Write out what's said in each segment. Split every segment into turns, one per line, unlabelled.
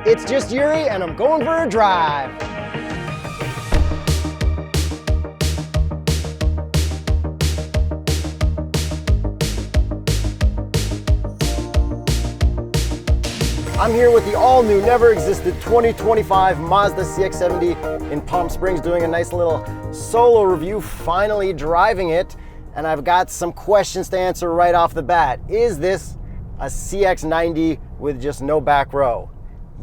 It's just Yuri, and I'm going for a drive. I'm here with the all-new, never-existed 2025 Mazda CX-70 in Palm Springs, doing a nice little solo review, finally driving it, and I've got some questions to answer right off the bat. Is this a CX-90 with just no back row?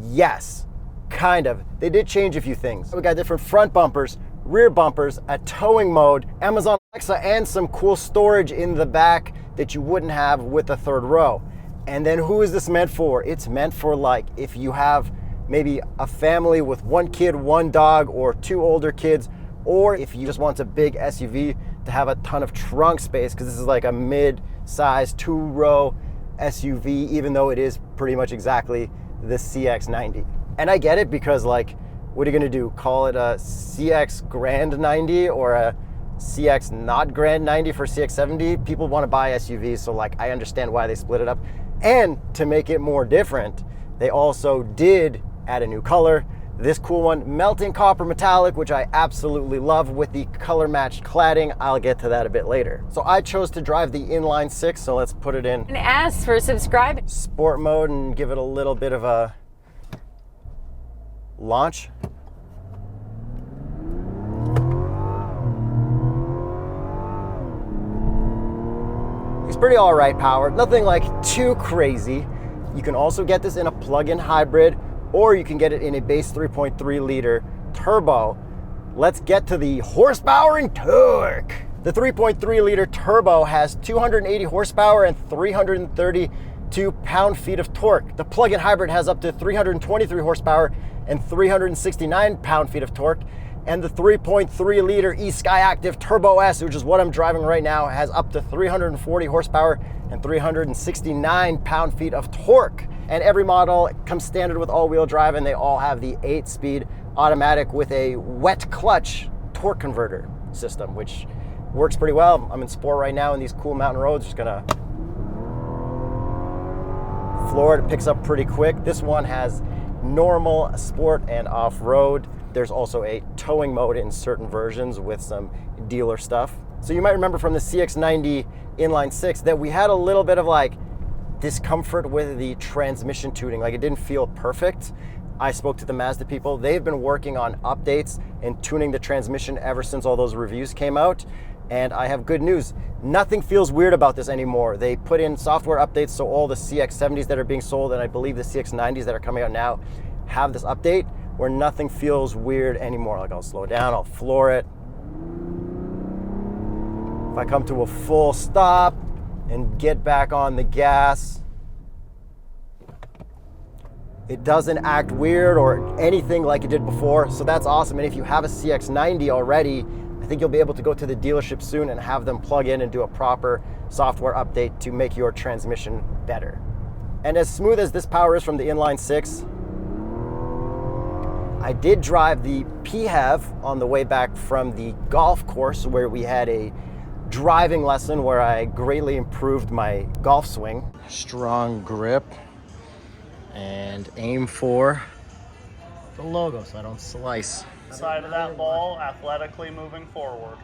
Yes, kind of. They did change a few things. We got different front bumpers, rear bumpers, a towing mode, Amazon Alexa, and some cool storage in the back that you wouldn't have with the third row. And then who is this meant for? It's meant for, like, if you have maybe a family with one kid, one dog, or two older kids, or if you just want a big SUV to have a ton of trunk space, because this is like a mid-size two-row SUV, even though it is pretty much exactly the CX-90. And I get it, because, like, what are you gonna do? Call it a CX Grand 90 or a CX not Grand 90 for CX-70? People want to buy SUVs, so, like, I understand why they split it up. And to make it more different, they also did add a new color. This cool one, melting copper metallic, which I absolutely love, with the color matched cladding. I'll get to that a bit later. So I chose to drive the Inline 6, so let's put it in.
And ask for subscribing.
Sport mode and give it a little bit of a launch. It's pretty all right powered, nothing like too crazy. You can also get this in a plug-in hybrid, or you can get it in a base 3.3 liter turbo. Let's get to the horsepower and torque. The 3.3 liter turbo has 280 horsepower and 332 pound-feet of torque. The plug-in hybrid has up to 323 horsepower and 369 pound-feet of torque. And the 3.3 liter Skyactive Turbo S, which is what I'm driving right now, has up to 340 horsepower and 369 pound-feet of torque. And every model comes standard with all-wheel drive, and they all have the 8-speed automatic with a wet clutch torque converter system, which works pretty well. I'm in sport right now in these cool mountain roads. Just gonna floor it. It picks up pretty quick. This one has normal, sport, and off-road. There's also a towing mode in certain versions with some dealer stuff. So you might remember from the CX-90 Inline 6 that we had a little bit of, like, discomfort with the transmission tuning. Like, it didn't feel perfect. I spoke to the Mazda people. They've been working on updates and tuning the transmission ever since all those reviews came out. And I have good news. Nothing feels weird about this anymore. They put in software updates, so all the CX-70s that are being sold, and I believe the CX-90s that are coming out now, have this update where nothing feels weird anymore. Like, I'll slow down, I'll floor it. If I come to a full stop and get back on the gas, it doesn't act weird or anything like it did before, so that's awesome. And if you have a CX-90 already, I think you'll be able to go to the dealership soon and have them plug in and do a proper software update to make your transmission better. And as smooth as this power is from the Inline 6, I did drive the PHEV on the way back from the golf course, where we had a driving lesson where I greatly improved my golf swing. Strong grip, and aim for the logo so I don't slice.
Side of that ball, athletically moving forward.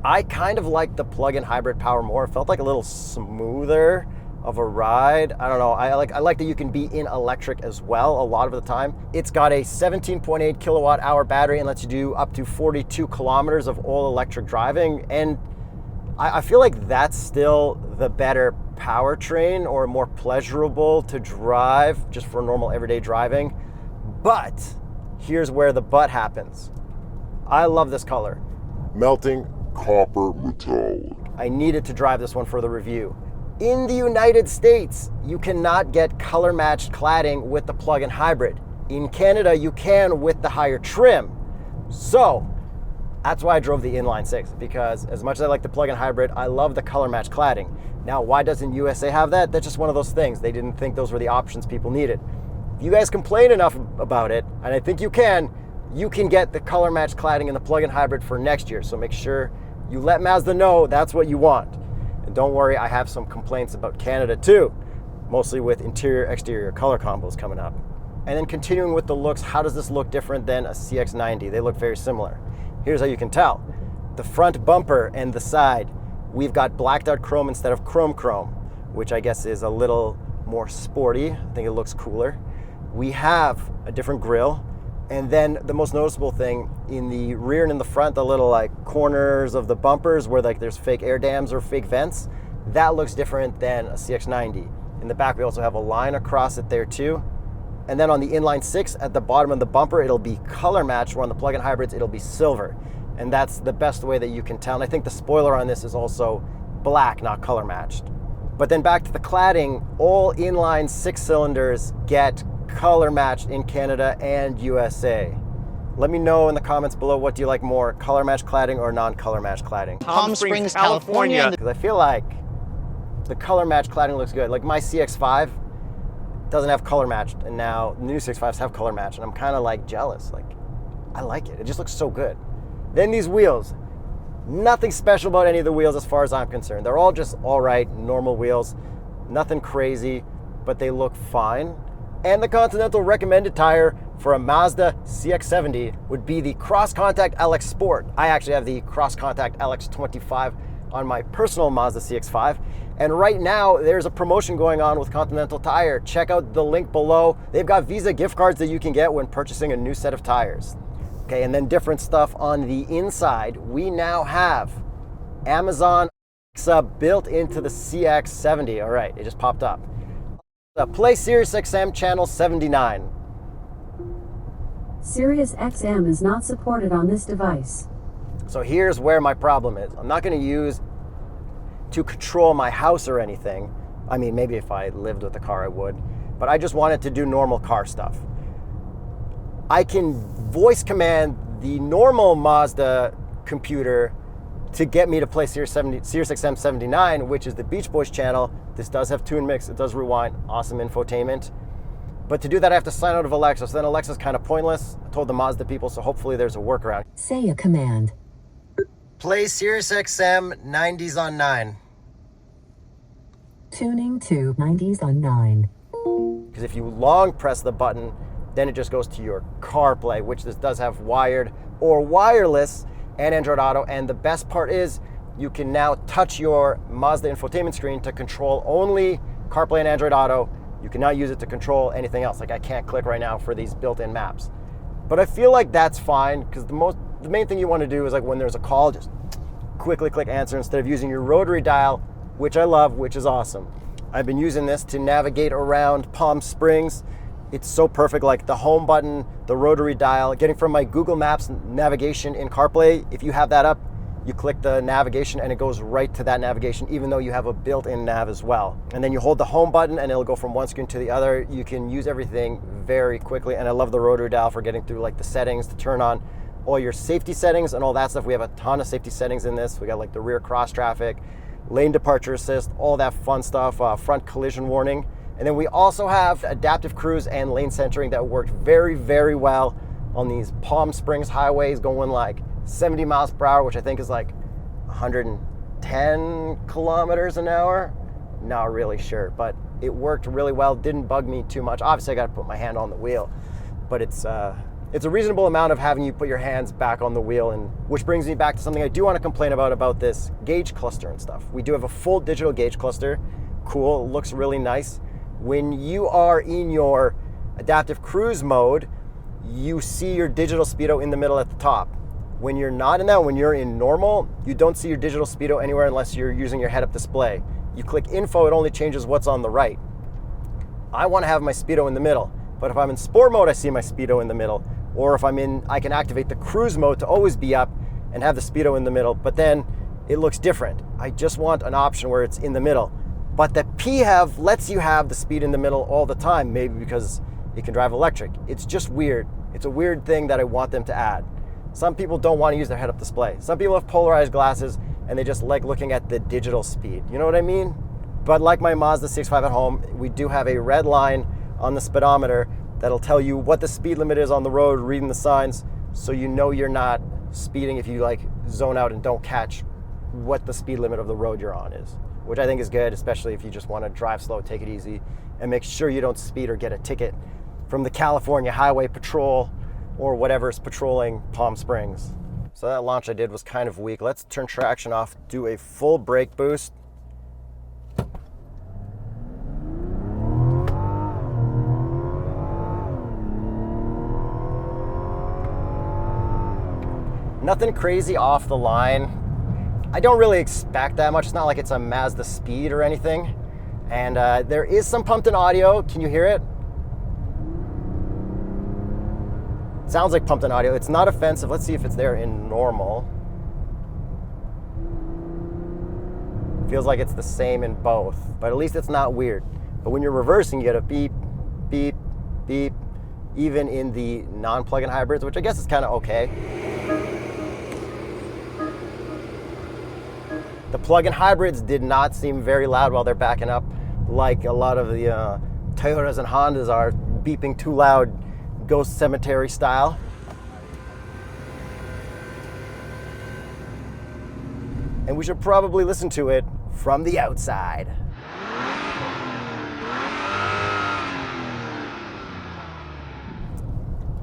I kind of like the plug-in hybrid power more. It felt like a little smoother of a ride. I don't know. I like that you can be in electric as well a lot of the time. It's got a 17.8 kilowatt hour battery and lets you do up to 42 kilometers of all electric driving. And I feel like that's still the better powertrain, or more pleasurable to drive just for normal everyday driving. But here's where the but happens. I love this color.
Melting copper metallic.
I needed to drive this one for the review. In the United States, you cannot get color matched cladding with the plug-in hybrid. In Canada, you can with the higher trim. So that's why I drove the Inline 6, because as much as I like the plug-in hybrid, I love the color matched cladding. Now, why doesn't USA have that? That's just one of those things. They didn't think those were the options people needed. If you guys complain enough about it, and I think you can, you can get the color match cladding in the plug-in hybrid for next year. So make sure you let Mazda know that's what you want. And don't worry, I have some complaints about Canada too, mostly with interior exterior color combos coming up. And then continuing with the looks, how does this look different than a CX-90? They look very similar. Here's how you can tell. The front bumper and the side, we've got blacked out chrome instead of chrome, which I guess is a little more sporty. I think it looks cooler. We have a different grille. And then the most noticeable thing in the rear and in the front, the little like corners of the bumpers where like there's fake air dams or fake vents, that looks different than a CX-90. In the back, we also have a line across it there too. And then on the inline 6 at the bottom of the bumper, it'll be color matched, where on the plug-in hybrids, it'll be silver. And that's the best way that you can tell. And I think the spoiler on this is also black, not color matched. But then back to the cladding, all inline 6 cylinders get color matched in Canada and USA. Let me know in the comments below, what do you like more, color match cladding or non-color match cladding?
Palm Springs, California.
Because I feel like the color match cladding looks good. Like my CX-5 doesn't have color matched, and now the new CX-5s have color matched, and I'm kind of like jealous. Like, I like it. It just looks so good. Then these wheels, nothing special about any of the wheels as far as I'm concerned. They're all just all right, normal wheels, nothing crazy, but they look fine. And the Continental recommended tire for a Mazda CX-70 would be the Cross Contact LX Sport. I actually have the Cross Contact LX25 on my personal Mazda CX-5. And right now, there's a promotion going on with Continental Tire. Check out the link below. They've got Visa gift cards that you can get when purchasing a new set of tires. Okay, and then different stuff on the inside. We now have Amazon Alexa built into the CX-70. All right, it just popped up. Play Sirius XM channel 79.
Sirius XM is not supported on this device.
So here's where my problem is. I'm not going to use to control my house or anything. I mean, maybe if I lived with a car, I would. But I just wanted to do normal car stuff. I can voice command the normal Mazda computer to get me to play Sirius XM 79, which is the Beach Boys channel. This does have tune mix, it does rewind, awesome infotainment. But to do that, I have to sign out of Alexa, so then Alexa's kind of pointless. I told the Mazda people, so hopefully there's a workaround.
Say a command.
Play Sirius XM 90s on 9.
Tuning to 90s on 9.
Because if you long press the button, then it just goes to your CarPlay, which this does have wired or wireless and Android Auto. And the best part is you can now touch your Mazda infotainment screen to control only CarPlay and Android Auto. You can now use it to control anything else. Like I can't click right now for these built-in maps. But I feel like that's fine, because the main thing you want to do is like when there's a call, just quickly click answer instead of using your rotary dial, which I love, which is awesome. I've been using this to navigate around Palm Springs. It's so perfect, like the home button, the rotary dial, getting from my Google Maps navigation in CarPlay. If you have that up, you click the navigation and it goes right to that navigation, even though you have a built-in nav as well. And then you hold the home button and it'll go from one screen to the other. You can use everything very quickly. And I love the rotary dial for getting through like the settings to turn on all your safety settings and all that stuff. We have a ton of safety settings in this. We got like the rear cross traffic, lane departure assist, all that fun stuff, front collision warning. And then we also have adaptive cruise and lane centering that worked very, very well on these Palm Springs highways going like 70 miles per hour, which I think is like 110 kilometers an hour. Not really sure, but it worked really well. Didn't bug me too much. Obviously, I got to put my hand on the wheel, but it's a reasonable amount of having you put your hands back on the wheel. And which brings me back to something I do want to complain about this gauge cluster and stuff. We do have a full digital gauge cluster. Cool, it looks really nice. When you are in your adaptive cruise mode, you see your digital speedo in the middle at the top. When you're not in that, when you're in normal, you don't see your digital speedo anywhere unless you're using your head-up display. You click info, it only changes what's on the right. I want to have my speedo in the middle, but if I'm in sport mode, I see my speedo in the middle. Or if I'm in, I can activate the cruise mode to always be up and have the speedo in the middle, but then it looks different. I just want an option where it's in the middle. But the PHEV lets you have the speed in the middle all the time, maybe because it can drive electric. It's just weird. It's a weird thing that I want them to add. Some people don't want to use their head-up display. Some people have polarized glasses and they just like looking at the digital speed. You know what I mean? But like my Mazda CX-5 at home, we do have a red line on the speedometer that'll tell you what the speed limit is on the road, reading the signs. so you know you're not speeding if you like zone out and don't catch what the speed limit of the road you're on is, which I think is good, especially if you just want to drive slow, take it easy, and make sure you don't speed or get a ticket from the California Highway Patrol or whatever's patrolling Palm Springs. So that launch I did was kind of weak. Let's turn traction off, do a full brake boost. Nothing crazy off the line. I don't really expect that much. It's not like it's a Mazda Speed or anything. And there is some pumped in audio. Can you hear it? Sounds like pumped in audio. It's not offensive. Let's see if it's there in normal. Feels like it's the same in both, but at least it's not weird. But when you're reversing, you get a beep, beep, beep, even in the non-plug-in hybrids, which I guess is kind of okay. The plug-in hybrids did not seem very loud while they're backing up, like a lot of the Toyotas and Hondas are, beeping too loud, Ghost Cemetery style. And we should probably listen to it from the outside.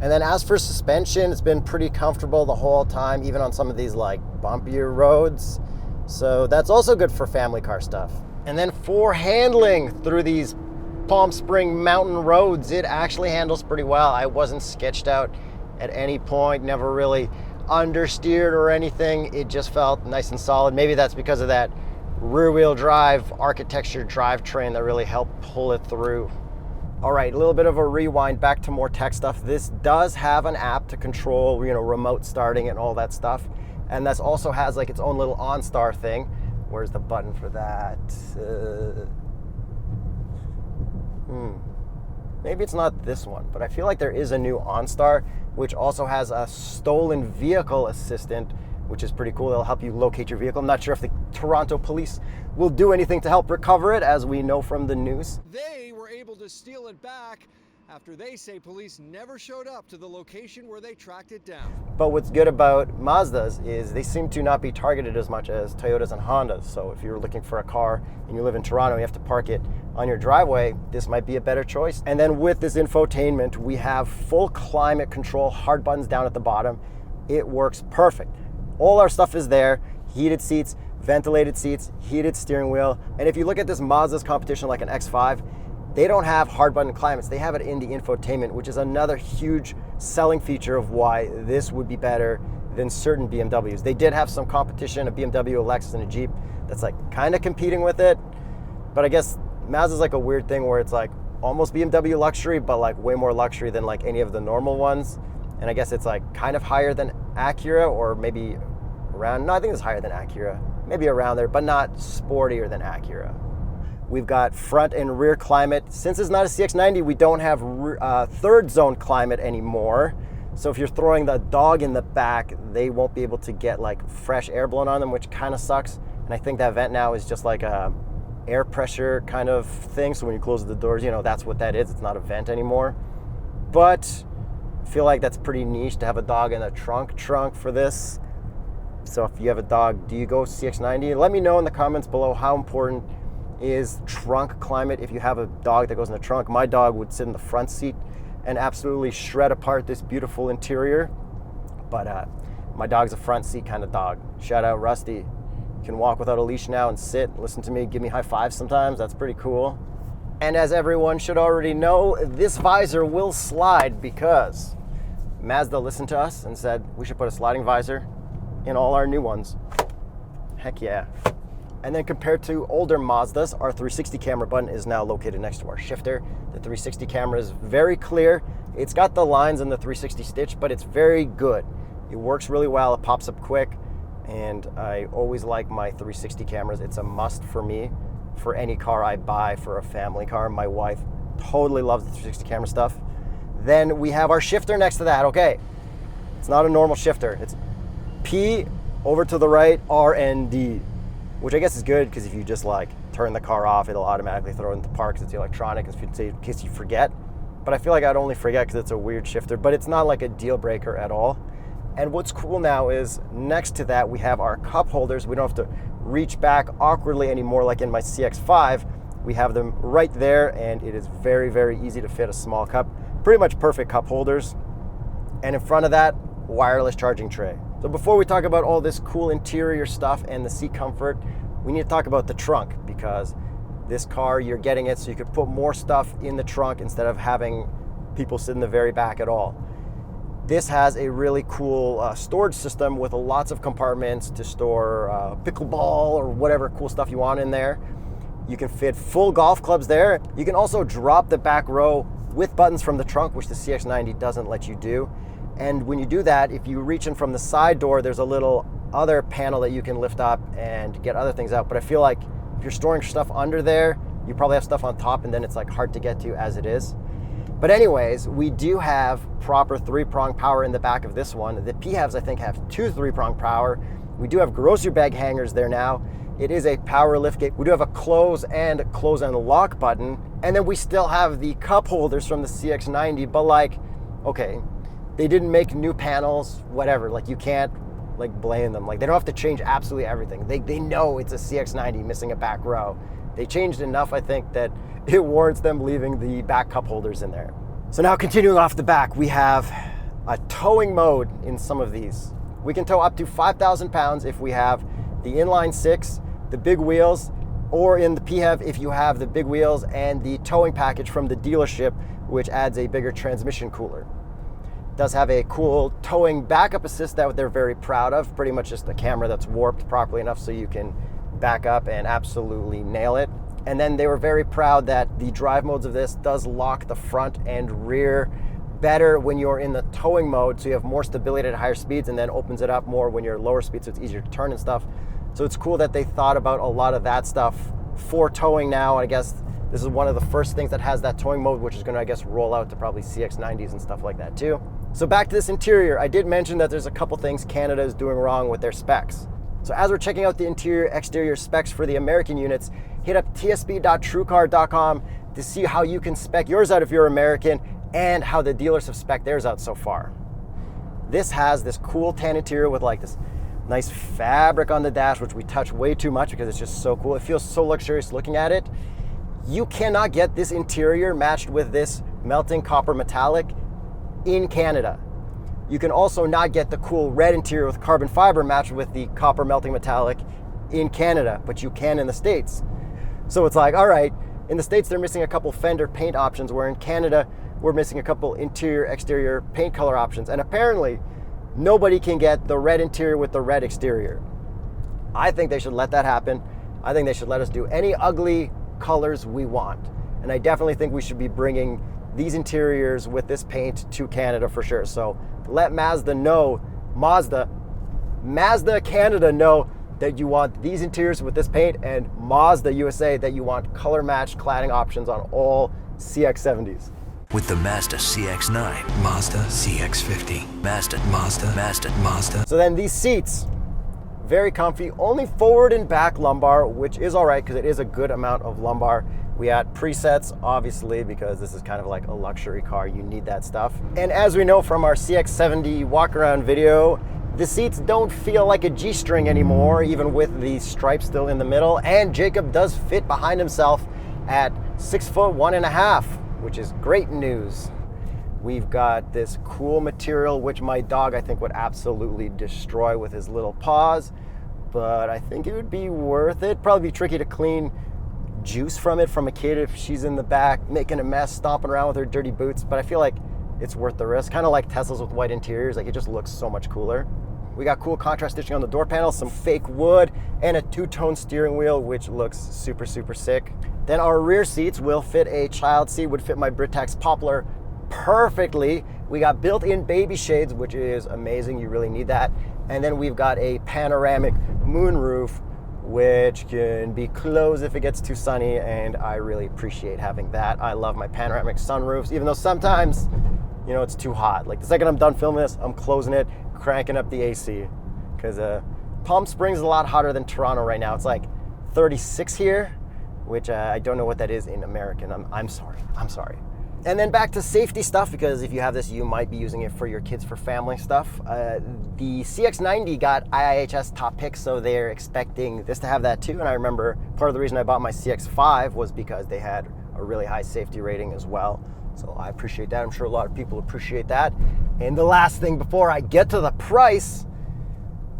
And then as for suspension, it's been pretty comfortable the whole time, even on some of these like bumpier roads. So that's also good for family car stuff. And then for handling through these Palm Spring mountain roads, it actually handles pretty well. I wasn't sketched out at any point, never really understeered or anything. It just felt nice and solid. Maybe that's because of that rear wheel drive architecture drivetrain that really helped pull it through. All right, a little bit of a rewind back to more tech stuff. This does have an app to control, remote starting and all that stuff. And that also has like its own little OnStar thing. Where's the button for that? Maybe it's not this one, but I feel like there is a new OnStar, which also has a stolen vehicle assistant, which is pretty cool. It'll help you locate your vehicle. I'm not sure if the Toronto police will do anything to help recover it, as we know from the news.
They were able to steal it back after they say police never showed up to the location where they tracked it down.
But what's good about Mazdas is they seem to not be targeted as much as Toyotas and Hondas. So if you're looking for a car and you live in Toronto and you have to park it on your driveway, this might be a better choice. And then with this infotainment, we have full climate control, hard buttons down at the bottom. It works perfect. All our stuff is there, heated seats, ventilated seats, heated steering wheel. And if you look at this Mazda's competition like an X5, they don't have hard button climates. They have it in the infotainment, which is another huge selling feature of why this would be better than certain BMWs. They did have some competition, a BMW, a Lexus, and a Jeep that's like kind of competing with it. But I guess Mazda's like a weird thing where it's like almost BMW luxury, but like way more luxury than like any of the normal ones. And I guess it's like kind of higher than Acura, or maybe around, no, I think it's higher than Acura. Maybe around there, but not sportier than Acura. We've got front and rear climate. Since it's not a CX-90, we don't have third zone climate anymore. So if you're throwing the dog in the back, they won't be able to get like fresh air blown on them, which kind of sucks. And I think that vent now is just like a air pressure kind of thing. So when you close the doors, that's what that is. It's not a vent anymore. But I feel like that's pretty niche to have a dog in the trunk for this. So if you have a dog, do you go CX-90? Let me know in the comments below how important is trunk climate if you have a dog that goes in the trunk. My dog would sit in the front seat and absolutely shred apart this beautiful interior. But my dog's a front seat kind of dog. Shout out Rusty. Can walk without a leash now and sit, listen to me, give me high fives sometimes. That's pretty cool. And as everyone should already know, this visor will slide because Mazda listened to us and said we should put a sliding visor in all our new ones. Heck yeah. And then compared to older Mazdas, our 360 camera button is now located next to our shifter. The 360 camera is very clear. It's got the lines in the 360 stitch, but it's very good. It works really well, it pops up quick, and I always like my 360 cameras. It's a must for me for any car I buy for a family car. My wife totally loves the 360 camera stuff. Then we have our shifter next to that. Okay, it's not a normal shifter. It's P over to the right, R and D. Which I guess is good because if you just like turn the car off, it'll automatically throw it into park because it's electronic in case you forget. But I feel like I'd only forget because it's a weird shifter, but it's not like a deal breaker at all. And what's cool now is next to that, we have our cup holders. We don't have to reach back awkwardly anymore like in my CX-5. We have them right there, and it is very, very easy to fit a small cup. Pretty much perfect cup holders. And in front of that, wireless charging tray. So before we talk about all this cool interior stuff and the seat comfort, we need to talk about the trunk, because this car, you're getting it so you could put more stuff in the trunk instead of having people sit in the very back at all. This has a really cool storage system with lots of compartments to store pickleball or whatever cool stuff you want in there. You can fit full golf clubs there. You can also drop the back row with buttons from the trunk, which the CX-90 doesn't let you do. And when you do that, if you reach in from the side door, there's a little other panel that you can lift up and get other things out. But I feel like if you're storing stuff under there, you probably have stuff on top, and then it's like hard to get to as it is. But anyways, we do have proper 3-prong power in the back of this one. The PHEVs, I think, have 2 3-prong power. We do have grocery bag hangers there now. It is a power lift gate. We do have a close and lock button. And then we still have the cup holders from the CX-90, but like, okay, they didn't make new panels, whatever. Like, you can't like blame them. Like, they don't have to change absolutely everything. They know it's a CX-90 missing a back row. They changed enough, I think, that it warrants them leaving the back cup holders in there. So now continuing off the back, we have a towing mode in some of these. We can tow up to 5,000 pounds if we have the inline 6, the big wheels, or in the PHEV if you have the big wheels and the towing package from the dealership, which adds a bigger transmission cooler. It does have a cool towing backup assist that they're very proud of, pretty much just a camera that's warped properly enough so you can back up and absolutely nail it. And then they were very proud that the drive modes of this does lock the front and rear better when you're in the towing mode, so you have more stability at higher speeds, and then opens it up more when you're lower speeds, so it's easier to turn and stuff. So it's cool that they thought about a lot of that stuff for towing now. I guess this is one of the first things that has that towing mode, which is going to, I guess, roll out to probably CX-90s and stuff like that too. So back to this interior, I did mention that there's a couple things Canada is doing wrong with their specs. So as we're checking out the interior exterior specs for the American units, hit up tsb.truecar.com to see how you can spec yours out if you're American, and how the dealers have spec'd theirs out so far. This has this cool tan interior with like this nice fabric on the dash, which we touch way too much because it's just so cool. It feels so luxurious looking at it. You cannot get this interior matched with this melting copper metallic in Canada. You can also not get the cool red interior with carbon fiber matched with the copper melting metallic in Canada, but you can in the States. So it's like, all right, in the States they're missing a couple fender paint options, where in Canada we're missing a couple interior exterior paint color options. And apparently nobody can get the red interior with the red exterior. I think they should let that happen. I think they should let us do any ugly colors we want. And I definitely think we should be bringing these interiors with this paint to Canada for sure. So let Mazda Canada know that you want these interiors with this paint, and Mazda USA that you want color matched cladding options on all CX-70s.
With the Mazda CX-9, Mazda CX-50, Mazda.
So then these seats, very comfy, only forward and back lumbar, which is all right because it is a good amount of lumbar. We had presets, obviously, because this is kind of like a luxury car. You need that stuff. And as we know from our CX-70 walk around video, the seats don't feel like a G-string anymore, even with the stripes still in the middle. And Jacob does fit behind himself at 6'1.5", which is great news. We've got this cool material, which my dog, I think, would absolutely destroy with his little paws, but I think it would be worth it. Probably be tricky to clean juice from it from a kid if she's in the back making a mess, stomping around with her dirty boots, but I feel like it's worth the risk. Kind of like Teslas with white interiors, like it just looks so much cooler. We got cool contrast stitching on the door panels, some fake wood, and a two-tone steering wheel, which looks super, super sick. Then our rear seats will fit a child seat, would fit my Britax Poplar perfectly. We got built-in baby shades, which is amazing. You really need that. And then we've got a panoramic moonroof, which can be closed if it gets too sunny, and I really appreciate having that. I love my panoramic sunroofs, even though sometimes, you know, it's too hot. Like the second I'm done filming this, I'm closing it, cranking up the AC, because Palm Springs is a lot hotter than Toronto right now. It's like 36 here, which I don't know what that is in American. I'm sorry. And then back to safety stuff, because if you have this, you might be using it for your kids for family stuff. The CX-90 got IIHS top pick, so they're expecting this to have that too. And I remember part of the reason I bought my CX-5 was because they had a really high safety rating as well. So I appreciate that. I'm sure a lot of people appreciate that. And the last thing before I get to the price,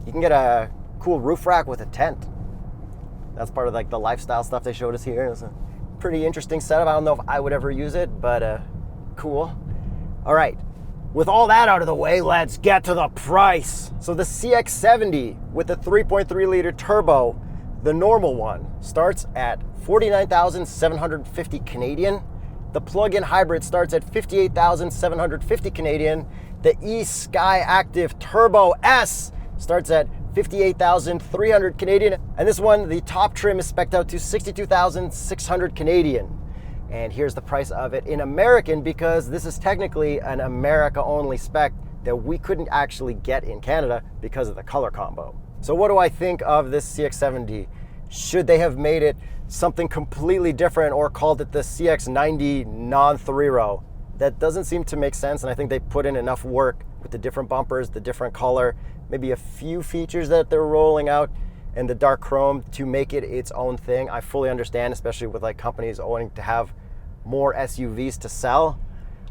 you can get a cool roof rack with a tent. That's part of like the lifestyle stuff they showed us here. It's a pretty interesting setup. I don't know if I would ever use it, but cool. All right, with all that out of the way, let's get to the price. So the CX-70 with the 3.3 liter turbo, the normal one, starts at 49,750 Canadian. The plug-in hybrid starts at 58,750 Canadian. The Skyactive Turbo S starts at 58,300 Canadian. And this one, the top trim is spec'd out to 62,600 Canadian. And here's the price of it in American, because this is technically an America-only spec that we couldn't actually get in Canada because of the color combo. So what do I think of this CX-70? Should they have made it something completely different or called it the CX-90 non-3-row? That doesn't seem to make sense, and I think they put in enough work with the different bumpers, the different color, maybe a few features that they're rolling out, and the dark chrome to make it its own thing. I fully understand, especially with like companies wanting to have more SUVs to sell.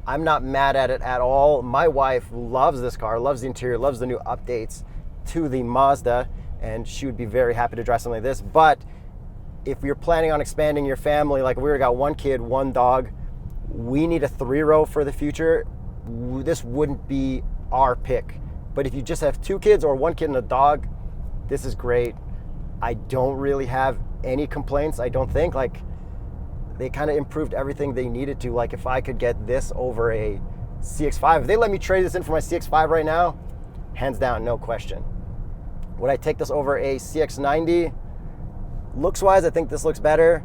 I'm not mad at it at all. My wife loves this car, loves the interior, loves the new updates to the Mazda, and she would be very happy to drive something like this. But if you're planning on expanding your family, like we already got one kid, one dog, we need a 3-row for the future, this wouldn't be our pick. But if you just have 2 kids or 1 kid and a dog, this is great. I don't really have any complaints. I don't think, like, they kind of improved everything they needed to. Like, if I could get this over a CX-5, if they let me trade this in for my CX-5 right now, hands down, no question. Would I take this over a CX-90? Looks wise, I think this looks better.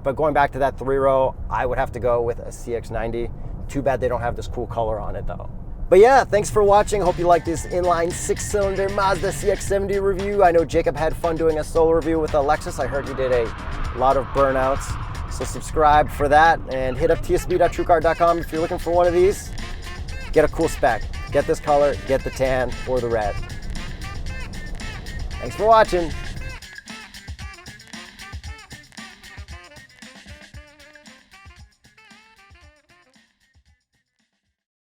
But going back to that 3-row, I would have to go with a CX-90. Too bad they don't have this cool color on it though. But yeah, thanks for watching. Hope you liked this inline 6-cylinder Mazda CX-70 review. I know Jacob had fun doing a solo review with a Lexus. I heard he did a lot of burnouts. So subscribe for that and hit up tsb.truecar.com if you're looking for one of these. Get a cool spec. Get this color, get the tan or the red. Thanks for watching.